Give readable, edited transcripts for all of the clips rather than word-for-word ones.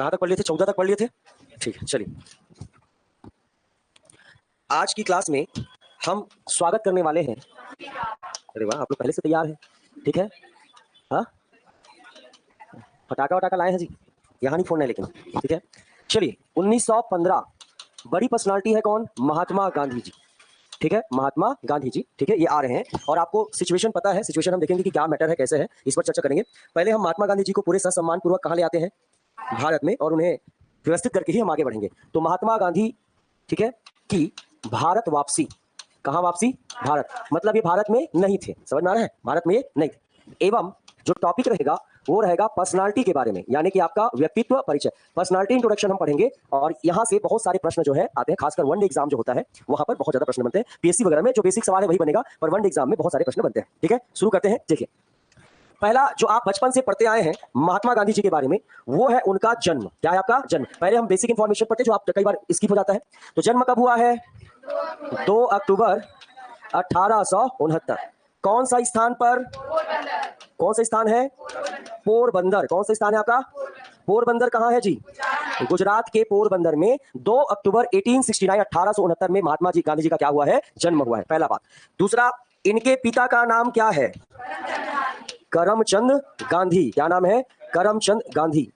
कहाँ तक पढ़ लिए थे? 14 तक पढ़ लिए थे। ठीक है, चलिए आज की क्लास में हम स्वागत करने वाले हैं। अरे वाह, आप लोग पहले से तैयार हैं। ठीक है, हाँ, फटाका वटाका लाए हैं जी? यहाँ नहीं फोड़ना है लेकिन। ठीक है, चलिए 1915 बड़ी पर्सनालिटी है कौन? महात्मा गांधी जी। ठीक है, महात्मा गांधी जी। ठीक है, ये आ रहे हैं और आपको सिचुएशन पता है। सिचुएशन हम देखेंगे कि क्या मैटर है, कैसे है, इस पर चर्चा करेंगे। पहले हम महात्मा गांधी जी को पूरे ससम्मान पूर्वक कहाँ ले आते हैं? भारत में, और उन्हें व्यवस्थित करके ही हम आगे बढ़ेंगे। तो महात्मा गांधी, ठीक है, की भारत वापसी। कहाँ वापसी? भारत। मतलब ये भारत में नहीं थे, समझ में आ रहा है? भारत में ये नहीं थे। एवं जो टॉपिक रहेगा वो रहेगा पर्सनालिटी के बारे में, यानी कि आपका व्यक्तित्व परिचय, पर्सनालिटी इंट्रोडक्शन हम पढ़ेंगे। और यहाँ से बहुत सारे प्रश्न जो है आते हैं, खासकर वन डे एग्जाम जो होता है वहां पर बहुत ज्यादा प्रश्न बनते हैं। पीएससी वगैरह में जो बेसिक सवाल है वही बनेगा, पर वन डे एग्जाम में बहुत सारे प्रश्न बनते हैं। ठीक है, शुरू करते हैं। देखिए, पहला जो आप बचपन से पढ़ते आए हैं महात्मा गांधी जी के बारे में, वो है उनका जन्म। क्या है आपका जन्म? पहले हम बेसिक इंफॉर्मेशन पढ़ते जो आप कई बार स्किप हो जाता है। तो जन्म कब हुआ है? 2 अक्टूबर 1869। कौन सा स्थान पर? कौन सा स्थान है? पोरबंदर। कौन सा स्थान है आपका? पोरबंदर। कहाँ है जी? गुजरात के पोरबंदर में 2 अक्टूबर 1869 में महात्मा जी गांधी जी का क्या हुआ है? जन्म हुआ है। पहला बात। दूसरा, इनके पिता का नाम क्या है? करमचंद गांधी। क्या नाम है? करमचंद गांधी।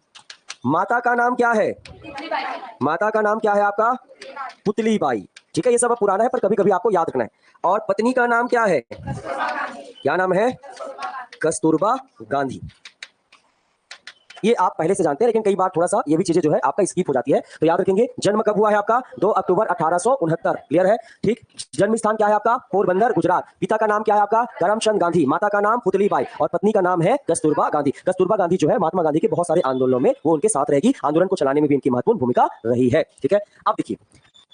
माता का नाम क्या है? माता का नाम क्या है आपका? पुतली बाई। ठीक है, ये सब पुराना है पर कभी कभी आपको याद रखना है। और पत्नी का नाम क्या है? क्या नाम है? कस्तूरबा गांधी। ये आप पहले से जानते हैं, लेकिन कई बार थोड़ा सा ये भी चीजें जो है आपका स्किप हो जाती है, तो याद रखेंगे। जन्म कब हुआ है आपका? 2 अक्टूबर 1869। क्लियर है? ठीक। जन्म स्थान क्या है आपका? पोरबंदर, गुजरात। पिता का नाम क्या है आपका? करमचंद गांधी। माता का नाम पुतली बाई, और पत्नी का नाम है कस्तूरबा गांधी। कस्तूरबा गांधी जो है महात्मा गांधी के बहुत सारे आंदोलनों में वो उनके साथ रहेगी, आंदोलन को चलाने में भी इनकी महत्वपूर्ण भूमिका रही है। ठीक है, अब देखिए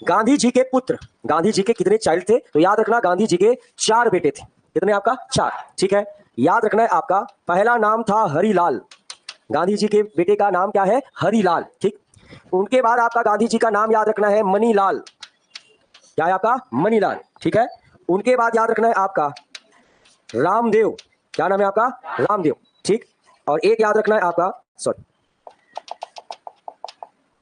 गांधी जी के पुत्र, गांधी जी के कितने चाइल्ड थे? तो याद रखना गांधी जी के 4 बेटे थे। कितने आपका? 4। ठीक है, याद रखना है आपका पहला नाम था हरिलाल। गांधी जी के बेटे का नाम क्या है? हरिलाल। ठीक। उनके बाद आपका गांधी जी का नाम याद रखना है मनीलाल। क्या है आपका? मनीलाल। ठीक है, उनके बाद याद रखना है आपका रामदेव। क्या नाम है आपका? रामदेव। ठीक। और एक याद रखना है आपका, सॉरी,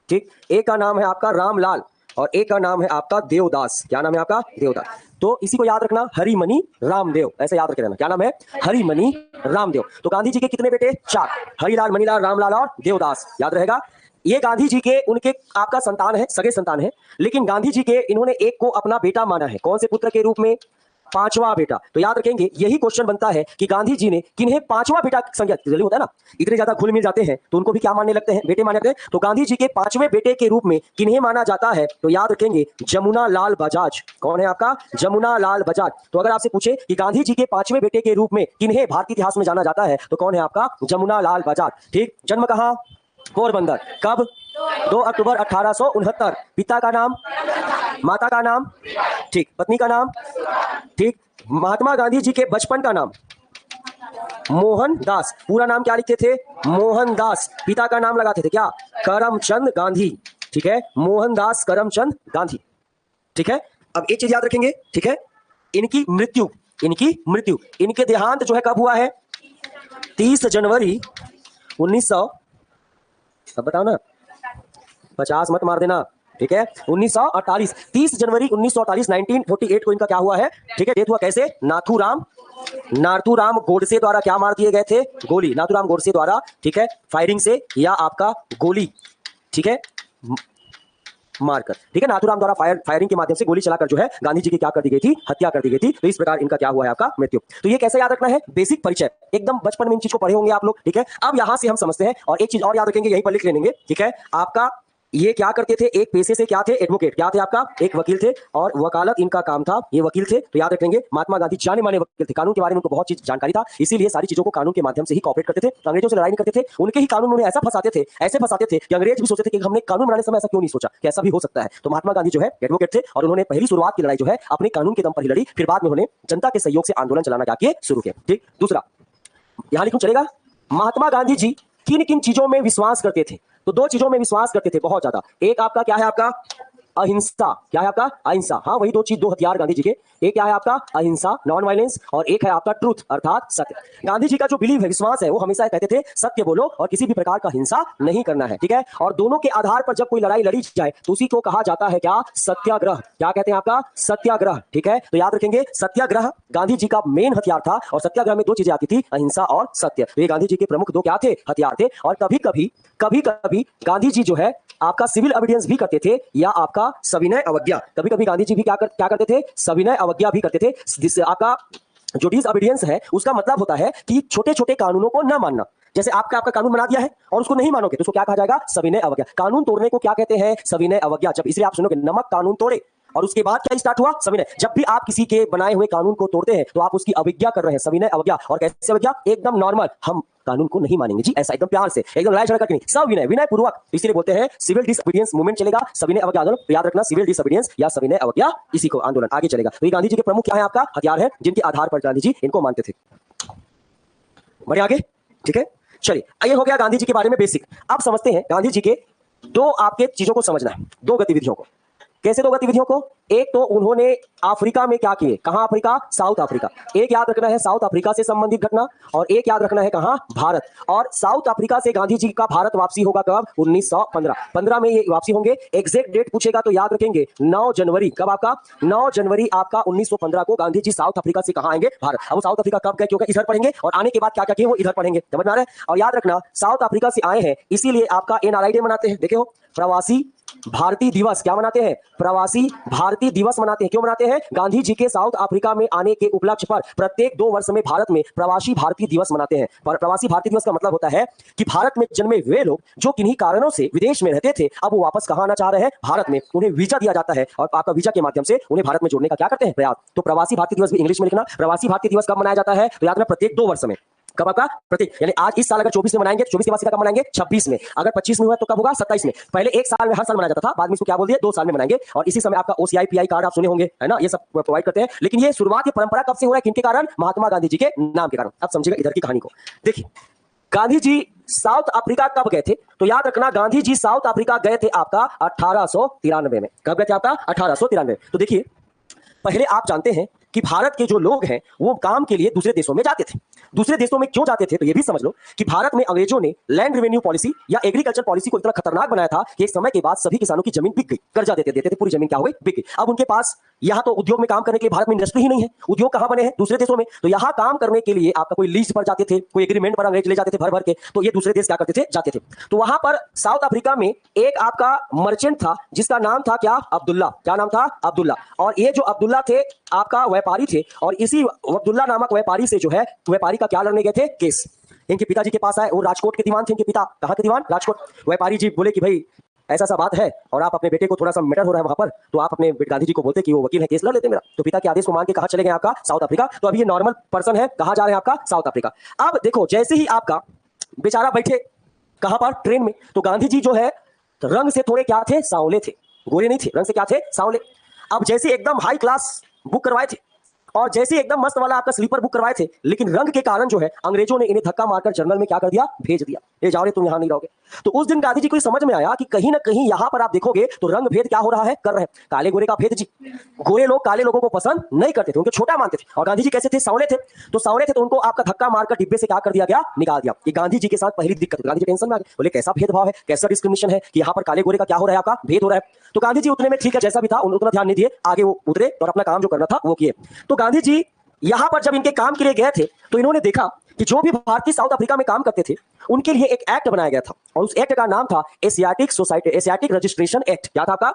ठीक, एक का नाम है आपका रामलाल और एक का नाम है आपका देवदास। क्या नाम है आपका? देवदास। तो इसी को याद रखना, हरिमनी रामदेव, ऐसे याद रखे रहना। क्या नाम है? हरिमनी रामदेव। तो गांधी जी के कितने बेटे? 4। हरिलाल, मनीलाल, रामलाल और देवदास। याद रहेगा। ये गांधी जी के उनके आपका संतान है, सगे संतान है, लेकिन गांधी जी के इन्होंने एक को अपना बेटा माना है। कौन से पुत्र के रूप में? 5वां बेटा। तो याद रखेंगे, यही क्वेश्चन बनता है कि गांधी जी ने किन्हें 5वां बेटा संज्ञा, जरूरी होता है ना, इतने ज्यादा घुल मिल जाते हैं तो उनको भी क्या मानने लगते हैं? बेटे मानने लगते हैं। तो गांधी जी के 5वें बेटे के रूप में किन्हें माना जाता है? तो याद रखेंगे जमुना लाल बजाज। कौन है आपका? जमुना लाल बजाज। तो अगर आपसे पूछे कि गांधी जी के 5वें बेटे के रूप में किन्हें भारतीय इतिहास में जाना जाता है, तो कौन है आपका? जमुना लाल बजाज। ठीक। जन्म कहां? पोरबंदर। कब? 2 अक्टूबर 1869। पिता का नाम? माता का नाम? ठीक। पत्नी का नाम? ठीक। महात्मा गांधी जी के बचपन का नाम? मोहन दास। पूरा नाम क्या लिखते थे? मोहन दास। पिता का नाम लगाते थे क्या? करमचंद गांधी। ठीक है, मोहन दास करमचंद गांधी। ठीक है, अब एक चीज याद रखेंगे। ठीक है, इनकी मृत्यु, इनके देहांत जो है कब हुआ है? 30 जनवरी 1900, अब बताओ ना, 50 मत मार देना। ठीक है, 1948, 30 जनवरी 1948, 1948 को इनका क्या हुआ है? ठीक है, डेथ हुआ। कैसे? नाथूराम गोडसे द्वारा क्या मार दिए गए थे? गोली। नाथूराम गोडसे द्वारा, ठीक है, फायरिंग से या आपका गोली, ठीक है, मारकर। ठीक है, नाथूराम द्वारा फायरिंग के माध्यम से गोली चलाकर जो है गांधी जी की क्या कर दी गई थी? हत्या कर दी गई थी। तो इस प्रकार इनका क्या हुआ है? आपका मृत्यु। तो ये कैसे याद रखना है? बेसिक परिचय, एकदम बचपन में इन चीज को पढ़े होंगे आप लोग। ठीक है, अब यहां से हम समझते हैं और एक चीज और याद रखेंगे, यहीं पर लिख लेंगे। ठीक है, आपका ये क्या करते थे? एक पेशे से क्या थे? एडवोकेट। क्या थे आपका? एक वकील थे, और वकालत इनका काम था। ये वकील थे। तो याद रखेंगे महात्मा गांधी जाने माने वकील थे, कानून के बारे में उनको बहुत चीज जानकारी था, इसीलिए सारी चीजों को कानून के माध्यम से ही कॉपरेट करते थे। अंग्रेजों से लड़ाई नहीं करते थे, उनके ही कानून उन्हें ऐसा फंसाते थे कि अंग्रेज भी सोचते थे कि हमने कानून बनाने समय ऐसा क्यों नहीं सोचा कि ऐसा भी हो सकता है। तो महात्मा गांधी जो है एडवोकेट थे, और उन्होंने पहली शुरुआत की लड़ाई जो है अपने कानून के दम पर ही लड़ी, फिर बाद में उन्होंने जनता के सहयोग से आंदोलन चलाना क्या किए? शुरू किए। ठीक। दूसरा, यहां लिखूं चलेगा? महात्मा गांधी जी किन किन चीजों में विश्वास करते थे? तो 2 चीजों में विश्वास करते थे बहुत ज्यादा। एक आपका क्या है? आपका अहिंसा। क्या है आपका? अहिंसा। हाँ, वही दो चीज, दो हथियार गांधी जी के। एक क्या है आपका? अहिंसा, नॉन वायलेंस, और एक है आपका ट्रूथ अर्थात सत्य। गांधी जी का जो बिलीव है, विश्वास है, वो हमेशा कहते थे सत्य बोलो और किसी भी प्रकार का हिंसा नहीं करना है, ठीक है। और दोनों के आधार पर जब कोई लड़ाई लड़ी जाए तो उसी को कहा जाता है क्या? सत्याग्रह। क्या कहते हैं आपका? सत्याग्रह, ठीक है। तो याद रखेंगे, सत्याग्रह गांधी जी का मेन हथियार था, और सत्याग्रह में दो चीजें आती थी, अहिंसा और सत्य। तो ये गांधी जी के प्रमुख दो क्या थे? हथियार थे। और कभी कभी गांधी जी जो है आपका सिविल ऑबिडियंस भी करते थे, या आपका सविनय अवज्ञा। कभी कभी गांधी जी भी क्या करते थे? सविनय अवज्ञा भी करते थे, जिससे आपका जो डिसओबीडियंस है उसका मतलब होता है कि छोटे छोटे कानूनों को न मानना। जैसे आपका कानून बना दिया है और उसको नहीं मानोगे तो उसको क्या कहा जाएगा? सविनय अवज्ञा। कानून तोड़ने को क्या कहते हैं? सविनय अवज्ञा। जब इसलिए आप सुनोगे नमक कानून तोड़े, और उसके बाद क्या स्टार्ट हुआ? सविनय। जब भी आप किसी के बनाए हुए कानून को तोड़ते हैं तो आप उसकी अवज्ञा कर रहे हैं, सविनय अवज्ञा। और कैसे अवज्ञा? एकदम नॉर्मल, हम कानून को नहीं मानेंगे जी, ऐसा एकदम प्यार से, एकदम लड़ाई झगड़ा करके नहीं, सविनय, विनय पूर्वक। इसीलिए बोलते हैं सिविल डिसओबीडियंस मूवमेंट चलेगा, सविनय अवज्ञा आंदोलन। तो याद रखना, सिविल डिसओबीडियंस या सविनय अवज्ञा, इसी को आंदोलन आगे चलेगा। तो ये गांधी जी के प्रमुख क्या है? आपका हथियार है, जिनके आधार पर गांधी जी इनको मानते थे। बढ़े आगे, ठीक है। चलिए, ये हो गया गांधी जी के बारे में बेसिक। अब समझते हैं गांधी जी के दो आपके चीजों को समझना है, दो गतिविधियों को। कैसे दो गतिविधियों को? एक तो उन्होंने अफ्रीका में क्या किए? कहां अफ्रीका? South Africa. एक याद रखना है साउथ अफ्रीका से संबंधित घटना, और एक याद रखना है कहां? भारत। और साउथ अफ्रीका से गांधी जी का भारत वापसी होगा कब? 1915 में ये वापसी होंगे। एग्जैक्ट डेट पूछेगा तो याद रखेंगे 9 जनवरी। कब आपका? 9 जनवरी आपका 1915 को गांधी जी साउथ अफ्रीका से कहां आएंगे? भारत। अब वो साउथ अफ्रीका कब गए, क्योंकि इधर पढ़ेंगे, और आने के बाद क्या क्या किए वो इधर पढ़ेंगे, समझ में आ रहा है। और याद रखना, साउथ अफ्रीका से आए हैं इसीलिए आपका एनआरआई डे मनाते हैं। देखे हो, प्रवासी भारतीय दिवस क्या मनाते हैं? प्रवासी भारतीय दिवस मनाते हैं। क्यों मनाते हैं? गांधी जी के साउथ अफ्रीका में आने के उपलक्ष्य पर प्रत्येक 2 वर्ष में भारत में प्रवासी भारतीय दिवस मनाते हैं। प्रवासी भारतीय दिवस का मतलब होता है कि भारत में जन्मे वे लोग जो किन्हीं कारणों से विदेश में रहते थे, अब वो वापस कहां आना चाह रहे हैं? भारत में। उन्हें वीजा दिया जाता है, और आपका वीजा के माध्यम से उन्हें भारत में जोड़ने का क्या करते हैं? प्रयास। तो प्रवासी भारतीय दिवस भी इंग्लिश में लिखना। प्रवासी भारतीय दिवस कब मनाया जाता है? तो याद रखना, प्रत्येक 2 वर्ष में। कब आपका? प्रत्येक, यानी आज इस साल अगर 24 में मनाएंगे, 24 की वार्षिक कब मनाएंगे? 26 में। अगर 25 में हुआ तो कब होगा? 27 में। पहले एक साल में, हर साल मनाया जाता था, बाद में इसको क्या बोल दिया? 2 साल में मनाएंगे। और इसी समय आपका ओसीआई पीआई कार्ड आप सुने होंगे, है ना, ये सब प्रोवाइड करते हैं। लेकिन ये शुरुआत, ये परंपरा कब से हो रहा है? किनके कारण? महात्मा गांधी जी के नाम के कारण। अब समझिएगा इधर की कहानी को। देखिए, गांधी जी साउथ अफ्रीका कब गए थे? तो याद रखना, गांधी जी साउथ अफ्रीका गए थे आपका 1893 में। कब गए थे आपका? 1893। तो देखिए, पहले आप जानते हैं कि भारत के जो लोग हैं वो काम के लिए दूसरे देशों में जाते थे। दूसरे देशों में क्यों जाते थे? तो ये भी समझ लो कि भारत में अंग्रेजों ने लैंड रेवेन्यू पॉलिसी या एग्रीकल्चर पॉलिसी को इतना खतरनाक बनाया था कि एक समय के बाद सभी किसानों की जमीन बिक गई। कर्जा देते देते थे, पूरी जमीन क्या हो गई? बिक गई। अब उनके पास यहाँ तो उद्योग में काम करने के लिए भारत में इंडस्ट्री ही नहीं है। उद्योग कहां बने हैं? दूसरे देशों में। तो यहाँ काम करने के लिए आपका कोई लीज पर जाते थे, कोई एग्रीमेंट पर अंग्रेज ले जाते थे भर भर के, तो ये दूसरे देश क्या करते थे? जाते थे। तो वहां पर साउथ अफ्रीका में एक आपका मर्चेंट था जिसका नाम था क्या? अब्दुल्ला। क्या नाम था? अब्दुल्ला। और ये जो अब्दुल्ला थे आपका व्यापारी थे, और इसी अब्दुल्ला नामक व्यापारी से जो है, व्यापारी का क्या लड़ने गए थे? केस। इनके पिताजी के पास आए, वो राजकोट के दीवान थे। इनके पिता कहां के दीवान? राजकोट। व्यापारी जी बोले कि भाई ऐसा सा बात है, और आप अपने बेटे को थोड़ा सा मैटर हो रहा है वहां पर, तो आप अपने गांधी जी को बोलते कि वो वकील है, केस लड़ लेते मेरा। तो पिता के आदेश को मान के कहां चले गए आपका? South Africa. तो अभी ये नॉर्मल पर्सन है, कहां जा रहे हैं आपका? South Africa. अब देखो, जैसे ही आपका बेचारा बैठे कहां पर? ट्रेन में। तो गांधी जी जो है रंग से थोड़े क्या थे? सांवले थे, गोरे नहीं थे, रंग से क्या थे? सांवले। अब जैसे एकदम हाई क्लास बुक करवाए थे, और जैसे एकदम मस्त वाला आपका स्लीपर बुक करवाए थे, लेकिन रंग के कारण जो है अंग्रेजों ने इन्हें धक्का मारकर जर्नल में क्या कर दिया? भेज दिया, ये जाओ रे, तुम यहां नहीं रहोगे। तो उस दिन गांधी जी को समझ में आया कि कहीं ना कहीं यहां पर आप देखोगे तो रंग भेद क्या हो रहा है? कर रहे हैं, काले गोरे का भेद जी। गोरे लोग काले लोगों को पसंद नहीं करते थे, उनको छोटा मानते थे। और गांधी जी कैसे थे? सांवले थे। तो सांवले थे तो उनको आपका धक्का मारकर डिब्बे से क्या कर दिया गया? निकाल दिया। ये गांधी जी के साथ पहली दिक्कत। गांधी जी टेंशन में आ गए, बोले कैसा भेदभाव है, कैसा डिस्क्रिमिनेशन है कि यहाँ पर काले गोरे का क्या हो रहा है? आपका भेद हो रहा है। तो गांधी जी उतने में ठीक है, जैसा भी था उतना ध्यान नहीं दिए, आगे वो उतरे और अपना काम जो करना था वो किए। तो गांधी जी यहां पर जब इनके काम के लिए गए थे तो इन्होंने देखा कि जो भी भारतीय साउथ अफ्रीका में काम करते थे उनके लिए एक एक्ट बनाया गया था, और उस एक्ट का नाम था Asiatic society, Asiatic registration act. क्या था आपका?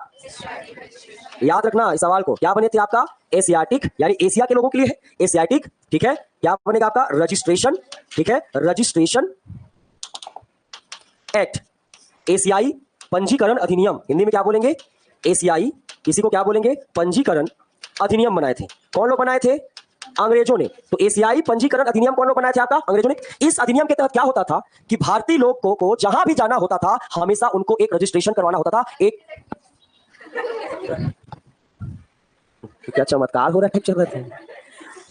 याद रखना इस सवाल को, क्या बने थे आपका? एशियाटिक, यानी एशिया के लोगों के लिए है एशियाटिक, ठीक है। क्या बनेगा आपका? रजिस्ट्रेशन, ठीक है, रजिस्ट्रेशन एक्ट, एशियाई पंजीकरण अधिनियम। हिंदी में क्या बोलेंगे? एशियाई, इसी को क्या बोलेंगे? पंजीकरण अधिनियम बनाए थे। कौन लोग बनाए थे? अंग्रेजों ने। तो एशियाई पंजीकरण अधिनियम कौन लोग बनाए थे आपका? अंग्रेजों ने। इस अधिनियम के तहत क्या होता था कि भारतीय लोगों को जहां भी जाना होता था हमेशा उनको एक रजिस्ट्रेशन करवाना होता था। एक क्या चमत्कार हो रहा है, चल रहे थे,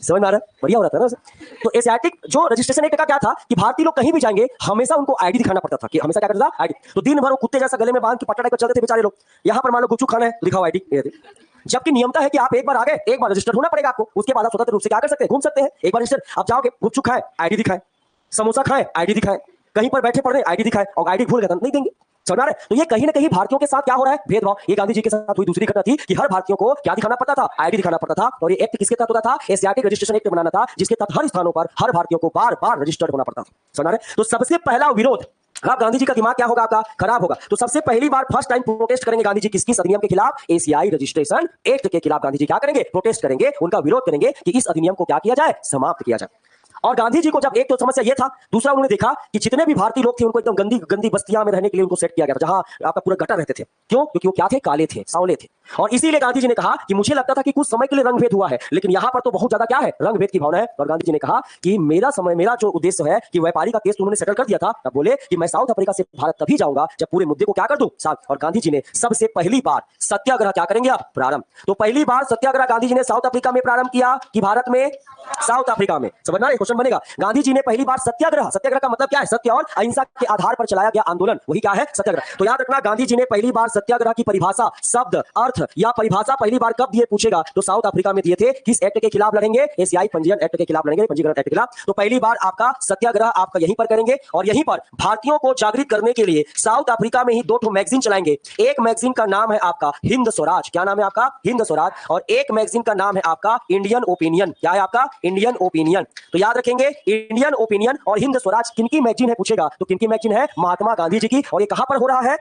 समझ में आ रहा है? बढ़िया हो रहा था ना उसे? तो एशियाटिक जो रजिस्ट्रेशन एक्ट का क्या था कि भारतीय लोग कहीं भी जाएंगे हमेशा उनको आईडी दिखाना पड़ता था, कि हमेशा क्या करता था, आईडी। तो दिन भर वो कुत्ते जैसा गले में बांध के पट्टा टाइप चलते थे बेचारे लोग। यहाँ पर मान लो गुपचुप खाना है तो दिखाओ आईडी, जबकि नियमता है कि आप एक बार आ गए, एक बार रजिस्टर होना पड़ेगा आपको, उसके बाद आप स्वतंत्र रूप से क्या कर सकते हैं, घूम सकते हैं। एक बार रजिस्टर आप जाओगे, गुपचुप खाए आईडी दिखाए, समोसा खाए आईडी दिखाए, कहीं पर बैठे पढ़े आईडी दिखाए, और आईडी भूल गए नहीं देंगे। समझ रहे? तो ये कहीं ना कहीं भारतीयों के साथ क्या हो रहा है, भेदभाव। ये गांधी जी के साथ हुई दूसरी घटना थी कि हर भारतीयों को क्या दिखाना पड़ता था, आईडी दिखाना पड़ता था। और ये एक्ट किसके तहत होता था, एशियाटिक रजिस्ट्रेशन एक्ट बनाना था, जिसके तहत हर स्थानों पर हर भारतीयों को बार बार रजिस्टर्ड होना पड़ता था। समझ रहे? तो सबसे पहला विरोध, अब गांधी जी का दिमाग क्या होगा, आपका खराब होगा। तो सबसे पहली बार फर्स्ट टाइम प्रोटेस्ट करेंगे गांधी जी किस अधिनियम के खिलाफ, एशियाई रजिस्ट्रेशन एक्ट के खिलाफ गांधी जी क्या करेंगे, प्रोटेस्ट करेंगे, उनका विरोध करेंगे कि इस अधिनियम को क्या किया जाए, समाप्त किया जाए। और गांधी जी को जब एक तो समस्या यह था, दूसरा उन्होंने देखा कि जितने भी भारतीय लोग थे उनको एकदम गंदी गंदी बस्तियां में रहने के लिए उनको सेट किया गया था, जहां आपका पूरा गटर रहते थे। क्यों? क्योंकि वो क्या थे, काले थे, सांवले थे। और इसीलिए गांधी जी ने कहा कि मुझे लगता था कि कुछ समय के लिए रंग भेद हुआ है, लेकिन यहां पर तो बहुत ज्यादा क्या है, रंग भेद की भावना है। और गांधी जी ने कहा कि मेरा जो उद्देश्य है कि व्यापारी का केस उन्होंने सेटल कर दिया था, तब बोले कि मैं साउथ अफ्रीका से भारत तभी जाऊंगा जब पूरे मुद्दे को क्या कर दूं, साथ। और गांधी जी ने सबसे पहली बार सत्याग्रह क्या करेंगे, आप प्रारंभ। तो पहली बार सत्याग्रह गांधी जी ने साउथ अफ्रीका में प्रारंभ किया कि भारत में, साउथ अफ्रीका में। समझना, क्वेश्चन बनेगा। गांधी जी ने पहली बार सत्याग्रह, सत्याग्रह का मतलब क्या है, सत्य और अहिंसा के आधार पर चलाया गया आंदोलन, वही क्या है, सत्याग्रह। तो याद रखना, गांधी जी ने पहली बार सत्याग्रह की परिभाषा, शब्द, अर्थ या परिभाषा पहली बार कब दिए पूछेगा, तो साउथ अफ्रीका में दिए थे। किस एक्ट के खिलाफ लड़ेंगे, एशियाई पंजीयन एक्ट के खिलाफ लड़ेंगे, पंजीकरण एक्ट के खिलाफ। तो पहली बार आपका सत्याग्रह आपका यहीं पर करेंगे। और यहीं पर भारतीयों को जागृत करने के लिए साउथ अफ्रीका में ही 2 मैगजीन चलाएंगे। एक मैगजीन का नाम है आपका हिंद स्वराज, क्या नाम है आपका, हिंद स्वराज। और एक मैगजीन का नाम है आपका इंडियन ओपिनियन, क्या है आपका, इंडियन ओपिनियन। तो याद रखेंगे, इंडियन ओपिनियन और हिंद स्वराज किनकी मैगजीन है पूछेगा, तो किनकी मैगजीन है, महात्मा गांधी जी की। और ये कहां पर हो रहा है,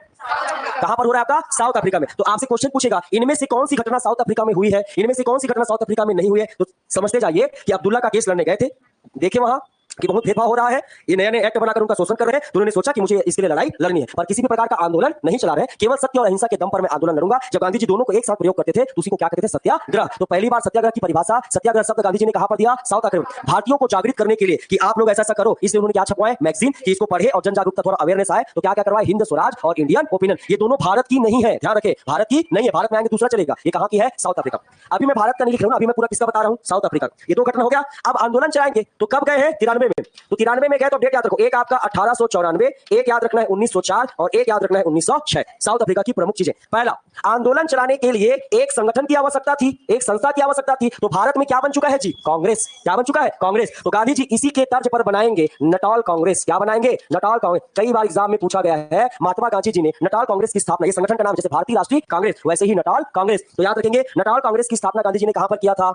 कहां पर हो रहा है आपका, साउथ अफ्रीका में। तो आपसे क्वेश्चन पूछेगा, इनमें से कौन सी घटना साउथ अफ्रीका में हुई है, इनमें से कौन सी घटना साउथ अफ्रीका में नहीं हुई है। तो समझते जाइए कि अब्दुल्ला का केस लड़ने गए थे, देखे वहां कि बहुत भेदभाव हो रहा है, ये नए नए एक्ट बनाकर उनका शोषण कर रहे हैं। तो उन्होंने सोचा कि मुझे इसके लिए लड़ाई लड़नी है, पर किसी भी प्रकार का आंदोलन नहीं चला रहे, केवल सत्य और अहिंसा के दम पर मैं आंदोलन लड़ूंगा। जब गांधी जी दोनों को एक साथ प्रयोग करते थे तो उसी को क्या कहते थे, सत्याग्रह। तो पहली बार सत्याग्रह की परिभाषा, सत्याग्रह शब्द गांधी जी ने कहां पर दिया, साउथ अफ्रीका। भारतीयों को जागृत करने के लिए कि आप लोग ऐसा ऐसा करो, इसलिए उन्होंने क्या छपवाए, मैगजीन, कि इसको पढ़े और जन जागरूकता, थोड़ा अवेयरनेस आए। तो क्या क्या करवाए, हिंद स्वराज और इंडियन ओपिनियन। ये दोनों भारत की नहीं है, ध्यान रखे, भारत की नहीं है, भारत में आएंगे दूसरा चलेगा। ये कहां की है, साउथ अफ्रीका। अभी मैं भारत का नहीं लिख रहा हूं, अभी मैं पूरा किसका बता रहा हूं, साउथ अफ्रीका। ये 2 घटना हो गया। अब आंदोलन चलाएंगे तो कब गए हैं, 93 में। तो 93 में गए तो डेट याद रखो, एक आपका 1894, एक याद रखना है 1904 और एक याद रखना है 1906। साउथ अफ्रीका की प्रमुख चीजें, पहला, आंदोलन चलाने के लिए एक संगठन की आवश्यकता थी, एक संस्था की आवश्यकता थी। तो भारत में क्या बन चुका है जी, कांग्रेस। क्या बन चुका है, कांग्रेस। तो गांधी जी इसी के तर्ज पर बनाएंगे नटाल कांग्रेस। क्या बनाएंगे, नटाल कांग्रेस। कई बार एग्जाम में पूछा गया है, महात्मा गांधी जी ने नटाल कांग्रेस की स्थापना, ये संगठन का नाम जैसे भारतीय राष्ट्रीय कांग्रेस वैसे ही नटाल कांग्रेस। तो याद रखेंगे, नटाल कांग्रेस की स्थापना गांधी जी ने कहां पर किया था,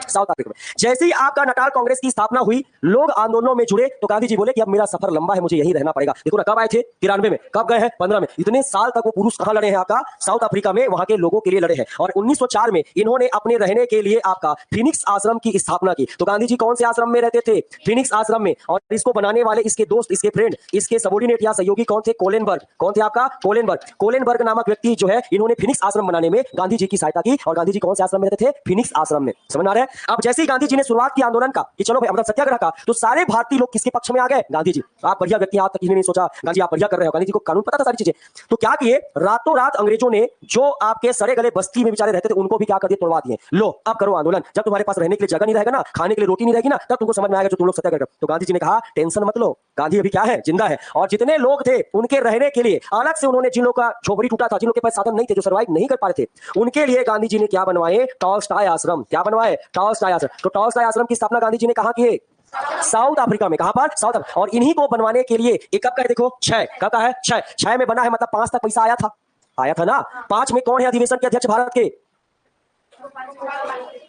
साउथ अफ्रीका में। जैसे ही आपका नटाल कांग्रेस की स्थापना हुई, लोग आंदोलनों में जुड़े, तो गांधी जी बोले कि अब मेरा सफर लंबा है, मुझे यहीं रहना पड़ेगा। देखो ना, कब आए थे, 93 में, कब गए हैं, 15 में। इतने साल तक वो पुरुष कहां लड़े हैं, आपका साउथ अफ्रीका में, वहां के लोगों के लिए लड़े हैं। और 1904 में इन्होंने अपने रहने के लिए आपका फिनिक्स आश्रम की स्थापना की। तो गांधी जी कौन से आश्रम में रहते थे, फिनिक्स आश्रम में। और इसको बनाने वाले इसके दोस्त, इसके फ्रेंड, इसके सबॉर्डिनेट या सहयोगी कौन थे, कोलेनबर्ग। कौन थे आपका, कोलेनबर्ग। कोलेनबर्ग नामक व्यक्ति जो है, इन्होंने फिनिक्स आश्रम बनाने में गांधी जी की सहायता की। और गांधी जी कौन से आश्रम में रहते थे, फिनिक्स आश्रम में। समझ आ रहा है? अब जैसे ही गांधी जी ने शुरुआत की आंदोलन का कि चलो भाई, मतलब सत्याग्रह का, तो सारे भारतीय लोग किसके पक्ष में आ गए, गांधी जी। आप बढ़िया व्यक्ति, आज तक किसी ने नहीं सोचा गांधी आप बढ़िया कर रहे हो, गांधी जी को कानून पता था, सारी चीजें। तो क्या किए, रातों रात अंग्रेजों ने जो आपके सड़े गले बस्ती में बेचारे रहते थे उनको भी क्या कर दिया, तोड़वा दिए। लो अब करो आंदोलन। जब तुम्हारे पास रहने के लिए जगह नहीं रहेगा ना, खाने के लिए रोटी नहीं रहेगी ना, तब तुमको समझ में आएगा जो तुम लोग सत्याग्रह करो। तो गांधी जी ने कहा टेंशन मत लो, गांधी अभी क्या है, जिंदा है। और जितने लोग थे उनके रहने के लिए अलग से उन्होंने, जिन लोगों का झोपड़ी टूटा था, जिन लोगों के पास साधन नहीं थे, जो सर्वाइव नहीं कर पा रहे थे, उनके लिए गांधी जी ने क्या बनवाए, टॉलस्टॉय आश्रम। क्या बनवाए, टॉलस्टॉय आश्रम। तो टॉलस्टॉय आश्रम की स्थापना गांधी जी ने कहां की है, साउथ अफ्रीका में। कहां पर, साउथ अफ्रीका। और इन्हीं को बनवाने के लिए एक कब का है, देखो 6, कब का है, 6 में बना है, मतलब 5 तक पैसा आया था, आया था ना। 5 में कौन है अधिवेशन के अध्यक्ष भारत के,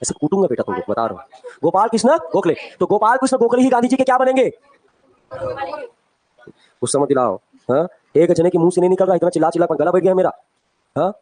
ऐसे कूटूंगा बेटा तुमको, बता रहा हूं, गोपाल कृष्ण गोखले। तो गोपाल कृष्ण गोखले ही गांधी जी के क्या बनेंगे, कुछ समझ दिलाओ। हाँ, एक जने के मुंह से नहीं निकल रहा, इतना चिल्ला चिल्ला गला बैठ गया मेरा। हाँ,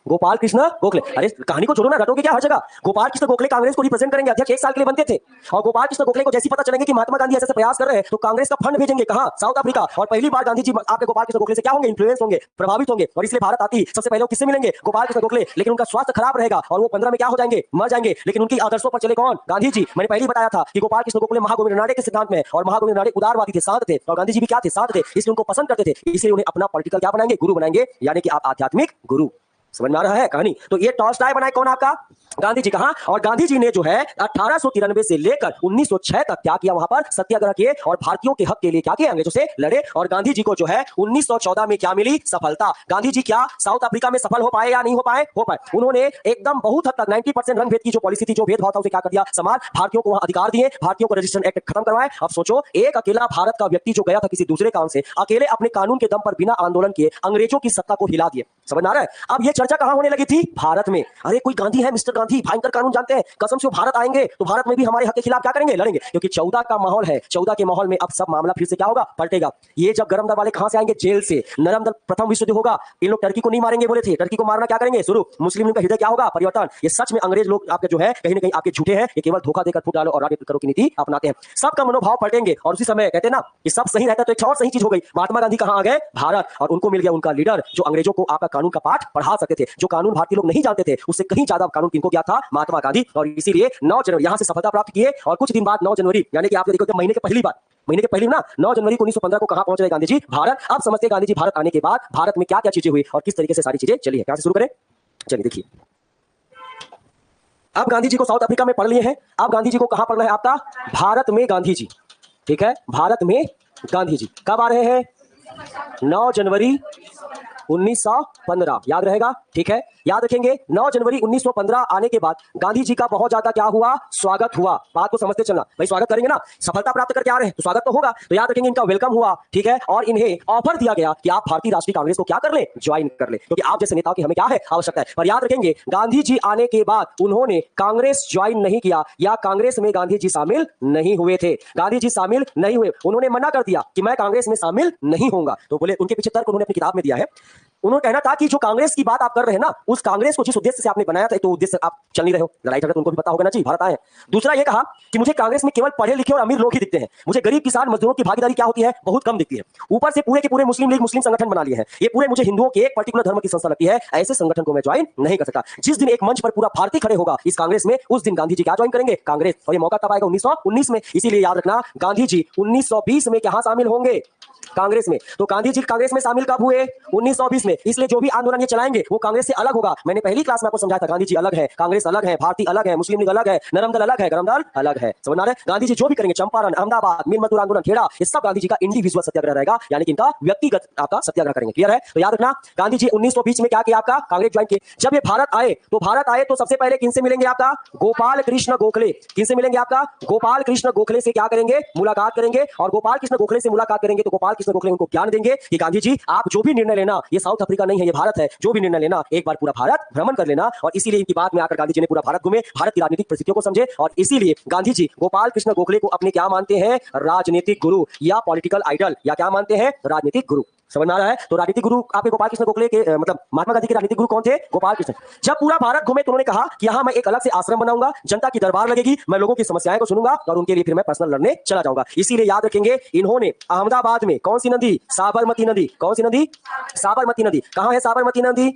गोपाल कृष्ण गोखले। अरे कहानी को छोड़ो ना, रटोगे क्या हर जगह। गोपाल कृष्ण गोखले कांग्रेस को रिप्रेजेंट करेंगे, अध्यक्ष 1 साल के लिए बनते थे। और गोपाल कृष्ण गोखले को जैसे पता चलेंगे कि महात्मा गांधी ऐसे प्रयास कर रहे हैं, तो कांग्रेस का फंड भेजेंगे कहां, साउथ अफ्रीका। और पहली बार गांधी जी आपके गोपाल कृष्ण गोखले से क्या होंगे, इन्फ्लुएंस होंगे, प्रभावित होंगे। और इसलिए भारत आती सबसे पहले किससे मिलेंगे, गोपाल कृष्ण गोखले। लेकिन उनका स्वास्थ्य खराब रहेगा और वो 15 में क्या हो जाएंगे, मर जाएंगे। लेकिन उनकी आदर्शों पर चले कौन, गांधी जी। मैंने पहले ही बताया था कि गोपाल कृष्ण गोखले महागोविंद नाड़े के सिद्धांत में, और महागोविंद नाड़े उदारवादी थे, शांत थे। और गांधी जी भी क्या थे, शांत थे, इसलिए उनको पसंद करते थे। इसलिए उन्हें अपना पॉलिटिकल क्या बनाएंगे, गुरु बनाएंगे, यानी कि आप आध्यात्मिक गुरु। समझ में आ रहा है कहानी? तो ये टॉल्स्टॉय बनाए कौन आपका? गांधी जी। कहा? और गांधी जी ने जो है 1893 से लेकर 1906 तक क्या किया? वहां पर सत्याग्रह किए और भारतीयों के हक के लिए क्या किया? अंग्रेजों से लड़े। और गांधी जी को जो है 1914 में क्या मिली? सफलता। गांधी जी क्या साउथ अफ्रीका में सफल हो पाए या नहीं हो पाए? हो पाए। उन्होंने एकदम बहुत हद तक 90% रंग भेद की जो पॉलिसी थी, जो भेदभाव था, उसे क्या कर दिया? समाज। भारतीयों को वहां अधिकार दिए, भारतीयों को रजिस्ट्रेशन एक्ट खत्म करवाए। अब सोचो, एक अकेला भारत का व्यक्ति जो गया था किसी दूसरे काम से, अकेले अपने कानून के दम पर बिना आंदोलन किए अंग्रेजों की सत्ता को हिला दिए। समझ में आ रहा है? अब ये चर्चा कहां होने लगी थी? भारत में। अरे कोई गांधी है, मिस्टर गांधी, भयंकर कानून जानते हैं, कसम से वो भारत आएंगे तो भारत में भी हमारे हक के खिलाफ क्या करेंगे? लड़ेंगे। क्योंकि 14 का माहौल है, 14 के माहौल में अब सब मामला फिर से क्या होगा? पलटेगा। ये जब गरम दल वाले कहां से आएंगे? जेल से। नरम दल प्रथम विश्व युद्ध होगा, इन लोग टर्की को नहीं मारेंगे बोले थे, टर्की को मारना क्या करेंगे? शुरू। मुस्लिम लीग का हृदय क्या होगा? परिवर्तन। ये सच में अंग्रेज लोग आपके जो है कहीं ना कहीं आपके झूठे हैं, ये केवल धोखा देकर फूट डालो और राजनीति करो की नीति अपनाते हैं। सबका मनोभाव पलटेंगे और उसी समय कहते हैं ना कि सब सही रहता है तो एक और सही चीज हो गई। महात्मा गांधी कहां आ गए? भारत। और उनको मिल गया उनका लीडर जो अंग्रेजों को आपका कानून का पाठ पढ़ा सकते थे। जो कानून भारतीय लोग नहीं जानते थे, उससे कहीं ज्यादा कानून किनको क्या था? महात्मा गांधी। और इसीलिए 9 जनवरी यहां से सफलता प्राप्त किए और कुछ दिन बाद 9 जनवरी यानी कि आप देखो कि महीने के पहली ना 9 जनवरी 1915 को कहां पहुंच रहे गांधी जी? भारत। अब समझते गांधी जी भारत आने के बाद भारत में क्या क्या चीजें हुई और किस तरीके से सारी चीजें चली है। क्या से शुरू करें? चलिए देखिए, अब गांधी जी को साउथ अफ्रीका में पढ़ लिए हैं। अब गांधी जी को कहां पढ़ना है आपका? भारत में गांधी जी। ठीक है, भारत में गांधी जी कब आ रहे हैं? 9 जनवरी 1915। याद रहेगा? ठीक है, याद रखेंगे। 9 जनवरी 1915 आने के बाद गांधी जी का बहुत ज्यादा क्या हुआ? स्वागत हुआ। बात को समझते चलना भाई, स्वागत करेंगे ना, सफलता प्राप्त करके आ रहे हैं तो स्वागत तो होगा। तो याद रखेंगे इनका वेलकम हुआ। ठीक है, और इन्हें ऑफर दिया गया कि आप भारतीय राष्ट्रीय कांग्रेस को क्या कर ले? ज्वाइन कर ले, क्योंकि आप जैसे नेताओं की हमें क्या है? आवश्यकता है। पर याद रखेंगे गांधी जी आने के बाद उन्होंने कांग्रेस ज्वाइन नहीं किया या कांग्रेस में गांधी जी शामिल नहीं हुए थे। गांधी जी शामिल नहीं हुए, उन्होंने मना कर दिया कि मैं कांग्रेस में शामिल नहीं होऊंगा। तो बोले, उनके पीछे तर्क उन्होंने अपनी किताब में दिया है। उन्होंने कहना था कि जो कांग्रेस की बात आप कर रहे हैं ना, उस कांग्रेस को जिस उद्देश्य से आपने बनाया था, तो उद्देश्य आप चल नहीं रहे हो। लड़ाई झगड़ा तो उनको भी पता होगा ना जी, भारत आए। दूसरा ये कहा कि मुझे कांग्रेस में केवल पढ़े लिखे और अमीर लोग ही दिखते हैं, मुझे गरीब किसान मजदूरों की भागीदारी क्या होती है? बहुत कम दिखती है। ऊपर से पूरे के पूरे मुस्लिम लीग मुस्लिम संगठन बना लिए हैं, ये पूरे मुझे हिंदुओं के एक पर्टिकुलर धर्म की संस्था लगती है, ऐसे संगठन को मैं ज्वाइन नहीं कर सकता। जिस दिन एक मंच पर पूरा भारतीय खड़े होगा इस कांग्रेस में, उस दिन गांधी जी क्या ज्वाइन करेंगे? कांग्रेस। और ये मौका तब आएगा 1919 में। इसीलिए याद रखना, गांधी जी 1920 में कहां शामिल होंगे? कांग्रेस में। तो गांधी जी कांग्रेस में शामिल कब हुए? 1920 में। इसलिए जो भी आंदोलन ये चलाएंगे वो कांग्रेस से अलग होगा। मैंने पहली क्लास में आपको समझाया था, गांधी जी अलग है, कांग्रेस अलग है, भारतीय अलग है, मुस्लिम लीग अलग है, नरम दल अलग है, गरम दल अलग है। समझ आ रहा है? गांधी जी जो भी करेंगे, चंपारण, अहमदाबाद, मिल मजदूर आंदोलन, खेड़ा, ये सब गांधी जी का इंडिविजुअल सत्याग्रह रहेगा, यानी कि इनका व्यक्तिगत आपका सत्याग्रह करेंगे। क्लियर है? तो याद रखना, गांधी जी 1920 में क्या किया? आपका कांग्रेस ज्वाइन किए। जब ये भारत आए तो सबसे पहले किनसे मिलेंगे? आपका गोपाल कृष्ण गोखले। किनसे मिलेंगे? आपका गोपाल कृष्ण गोखले से क्या करेंगे? मुलाकात करेंगे। और गोपाल कृष्ण गोखले से मुलाकात करेंगे तो गोपाल कृष्ण गोखले उनको ज्ञान देंगे कि गांधी जी आप जो भी निर्णय लेना, ये साउथ अफ्रीका नहीं है, ये भारत है, जो भी निर्णय लेना एक बार पूरा भारत भ्रमण कर लेना। और इसीलिए इनकी बात में आकर गांधी जी ने पूरा भारत घूमे, भारत की राजनीतिक परिस्थितियों को समझे, और इसीलिए गांधी जी गोपाल कृष्ण गोखले को अपने क्या मानते हैं? राजनीतिक गुरु या पॉलिटिकल आइडल, या क्या मानते हैं? राजनीतिक गुरु। समझ में आ रहा है? तो राजनीतिक गुरु आपके गोपाल कृष्ण गोखले के मतलब महात्मा गांधी के राजनीतिक गुरु कौन थे? गोपाल कृष्ण। जब पूरा भारत घूमे तो उन्होंने कहा कि यहां मैं एक अलग से आश्रम बनाऊंगा, जनता की दरबार लगेगी, मैं लोगों की समस्याएं को सुनूंगा और उनके लिए फिर मैं पर्सनल लड़ने चला जाऊंगा। इसीलिए याद रखेंगे, इन्होंने अहमदाबाद में कौन सी नदी? साबरमती नदी। कौन सी नदी? साबरमती नदी। कहां है साबरमती नदी?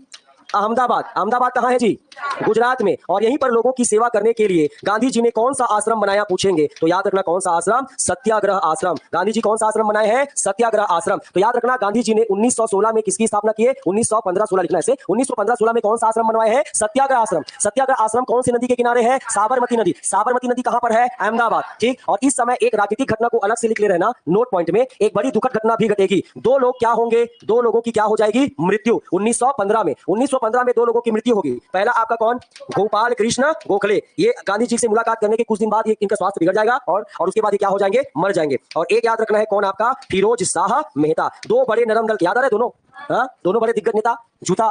अहमदाबाद। अहमदाबाद कहां है जी? गुजरात में। और यहीं पर लोगों की सेवा करने के लिए गांधी जी ने कौन सा आश्रम बनाया? पूछेंगे तो याद रखना, कौन सा आश्रम? सत्याग्रह आश्रम। गांधी जी कौन सा आश्रम बनाए हैं? सत्याग्रह आश्रम। तो याद रखना, गांधी जी ने 1916 में किसकी स्थापना की है? 1915-16 लिखना है। 1915-16 में कौन सा आश्रम बनवाए हैं? सत्याग्रह आश्रम। सत्याग्रह आश्रम कौन सी नदी के किनारे है? साबरमती नदी। साबरमती नदी कहां पर है? अहमदाबाद। ठीक। और इस समय एक राजनीतिक घटना को अलग से लिख ले रहना नोट पॉइंट में, एक बड़ी दुखद घटना भी घटेगी। दो लोग क्या होंगे? दो लोगों की क्या हो जाएगी? मृत्यु। 1915 में 1915 में दो लोगों की मृत्यु होगी। पहला आपका कौन? गोपाल कृष्ण गोखले। ये गांधी जी से मुलाकात करने के कुछ दिन बाद ये इनका स्वास्थ्य बिगड़ जाएगा और उसके बाद ये क्या हो जाएंगे? मर जाएंगे। और एक याद रखना है, कौन? आपका फिरोज शाह मेहता। दो बड़े नरम दल, याद आ रहे हैं दोनों? हाँ, दोनों बड़े दिग्गज नेता। जूता